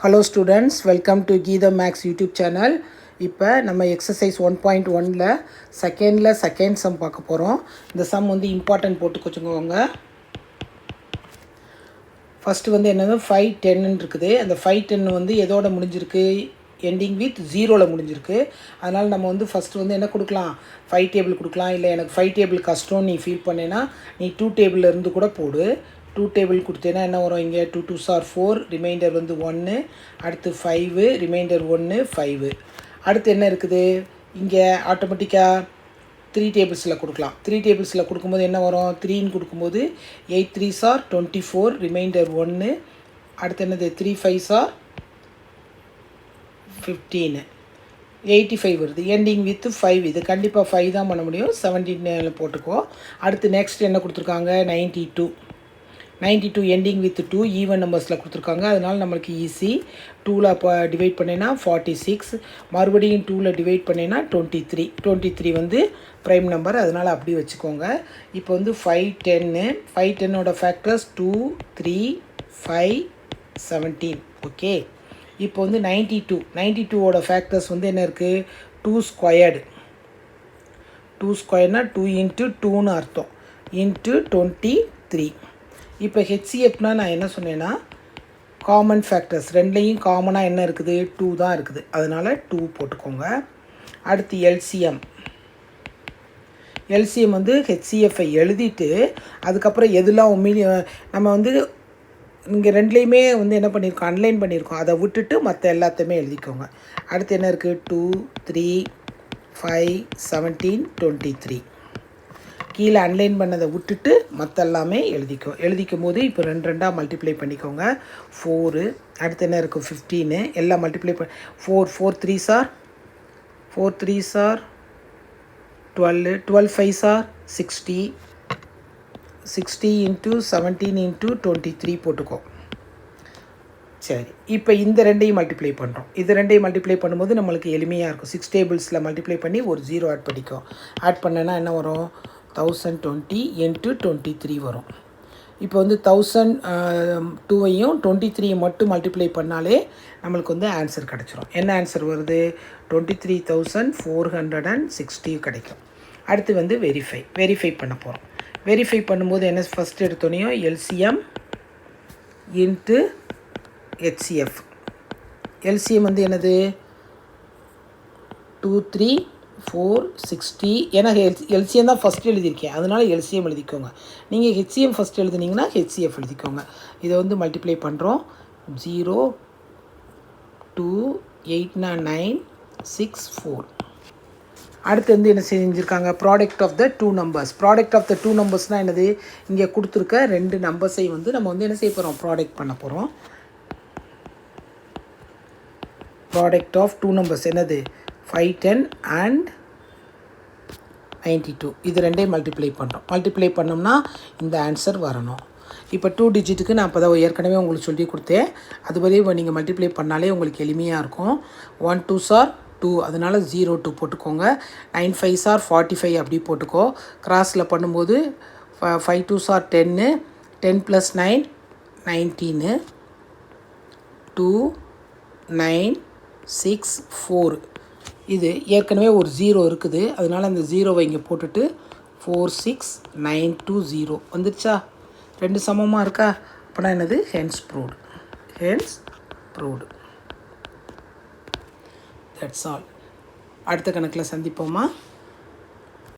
Hello students, welcome to Geetha Max YouTube channel. இப்போ நம்ம exercise 1.1ல second sum பார்க்க போகிறோம். இந்த சம் வந்து இம்பார்ட்டன்ட் போட்டு வச்சுக்கோங்க. ஃபஸ்ட்டு வந்து என்னது 510 இருக்குது. அந்த 510 வந்து எதோட முடிஞ்சிருக்கு, எண்டிங் வித் 0ல் முடிஞ்சிருக்கு. அதனால் நம்ம வந்து ஃபஸ்ட்டு வந்து என்ன கொடுக்கலாம், 5 டேபிள் கொடுக்கலாம். இல்லை எனக்கு 5 டேபிள் கஷ்டம் நீ ஃபீல் பண்ணேன்னா நீ 2 டேபிளில் இருந்து கூட போடு. 2 டேபிள் கொடுத்தேன்னா என்ன வரும், இங்கே 2 2s are 4, ரிமைண்டர் வந்து 1, அடுத்து 5, ரிமைண்டர் 1 5. அடுத்து என்ன இருக்குது, இங்கே ஆட்டோமேட்டிக்காக 3 டேபிள்ஸில் கொடுக்கலாம். 3 டேபிள்ஸில் கொடுக்கும்போது என்ன வரும், 3ன்னு கொடுக்கும்போது 8 3s are 24, ரிமைண்டர் 1. அடுத்து என்னது 3 5s are 15, 85 வருது. Ending with 5. இது கண்டிப்பாக 5 தான் பண்ண முடியும். 17 போட்டுக்கோ. அடுத்து நெக்ஸ்ட் என்ன கொடுத்துருக்காங்க, 92 எண்டிங் வித் 2 ஈவன் நம்பர்ஸில் கொடுத்துருக்காங்க. அதனால் நம்மளுக்கு ஈஸி. 2ல் அப்போ டிவைட் பண்ணேன்னா 46, மறுபடியும் 2ல் டிவைட் பண்ணேன்னா 23 வந்து ப்ரைம் நம்பர், அதனால் அப்படி வச்சுக்கோங்க. இப்போ வந்து 510 ஃபேக்டர்ஸ் 2 3 5 17. ஓகே, இப்போ வந்து 92 ஃபேக்டர்ஸ் வந்து என்ன இருக்குது, 2 ஸ்கொயர்டு. 2 ஸ்கொயர்னால் 2 இன்ட்டு 2ன்னு அர்த்தம், இன்ட்டு 23. இப்போ ஹெச்சிஎஃப்னா நான் என்ன சொன்னேன்னா காமன் ஃபேக்டர்ஸ், ரெண்டுலேயும் காமனாக என்ன இருக்குது, 2 தான் இருக்குது. அதனால் 2 போட்டுக்கோங்க. அடுத்து எல்சிஎம் வந்து ஹெச்சிஎஃப்ஐ எழுதிட்டு அதுக்கப்புறம் எதுலாம் நம்ம வந்து இங்கே ரெண்டுலேயுமே வந்து என்ன பண்ணியிருக்கோம், அன்லைன் பண்ணியிருக்கோம். அதை விட்டுட்டு மற்ற எல்லாத்தையுமே எழுதிக்கோங்க. அடுத்து என்ன இருக்குது, 2 3 5 17 23. கீழே அன்லைன் பண்ணதை விட்டுட்டு மற்ற எல்லாமே எழுதிக்கும் போது இப்போ 2 2 மல்டிப்ளை பண்ணிக்கோங்க. 4. அடுத்து என்ன இருக்குது, 15. எல்லாம் multiply 4 3s are 12, 12 5s are 60 into 17 into 23 போட்டுக்கோ. சரி, இப்போ இந்த ரெண்டையும் மல்டிப்ளை பண்ணுறோம். இது ரெண்டையும் மல்டிப்ளை பண்ணும்போது நம்மளுக்கு எளிமையாக இருக்கும். 6 டேபிள்ஸில் மல்டிப்ளை பண்ணி ஒரு 0 ஆட் பண்ணிக்கோ. ஆட் பண்ணேன்னா என்ன வரும், 1020 இன்ட்டு 23 வரும். இப்போ வந்து 1002ஐயும் 23 மட்டும் மல்டிப்ளை பண்ணாலே நம்மளுக்கு வந்து ஆன்சர் கிடச்சிரும். என்ன ஆன்சர் வருது, 23,460 கிடைக்கும். அடுத்து வந்து வெரிஃபை பண்ண போகிறோம். வெரிஃபை பண்ணும்போது என்ன, ஃபஸ்ட் எடுத்தோனையும் எல்சிஎம் இன்ட்டு ஹெச்சிஎஃப். எல்சிஎம் வந்து என்னது 2 3 4 60. ஏன்னா எல்சிஎம் தான் ஃபஸ்ட் எழுதியிருக்கேன், அதனால் எல்சிஎம் எழுதிக்கோங்க. நீங்கள் ஹெச்சிஎம் ஃபஸ்ட் எழுதுனீங்கன்னா ஹெச்சிஎஃப் எழுதிக்கோங்க. இதை வந்து மல்டிப்ளை பண்ணுறோம். 0 2 8 9 6 4. அடுத்து வந்து என்ன செஞ்சுருக்காங்க, product of the 2 numbers. Product of the 2 நம்பர்ஸ்னால் என்னது, இங்கே கொடுத்துருக்க 2 நம்பர்ஸை வந்து நம்ம வந்து என்ன செய்ய போகிறோம், ப்ராடக்ட் பண்ண போகிறோம். ப்ராடக்ட் ஆஃப் 2 நம்பர்ஸ் என்னது, 510 அண்ட் 92. இது ரெண்டையும் மல்டிப்ளை பண்ணுறோம். மல்டிப்ளை பண்ணோம்னா இந்த ஆன்சர் வரணும். இப்போ 2 டிஜிட்டுக்கு நான் இப்போ தான் ஏற்கனவே உங்களுக்கு சொல்லி கொடுத்தேன். அதுபடி நீங்கள் மல்டிப்ளை பண்ணாலே உங்களுக்கு எளிமையாக இருக்கும். 1 2s are 2, அதனால் 02 போட்டுக்கோங்க. 9 5s are 45 அப்படி போட்டுக்கோ. கிராஸில் பண்ணும்போது 5 2s are 10, 10 + 9 19, 2 9 6 4. இது ஏற்கனவே ஒரு 0 இருக்குது, அதனால் அந்த 0வை இங்கே போட்டுட்டு 4 6 9 2 0 வந்துடுச்சா. 2 சமமாக இருக்கா, அப்படின்னா என்னது, ஹென்ஸ் ப்ரூவ்டு. That's all. அடுத்த கணக்கில் சந்திப்போமா.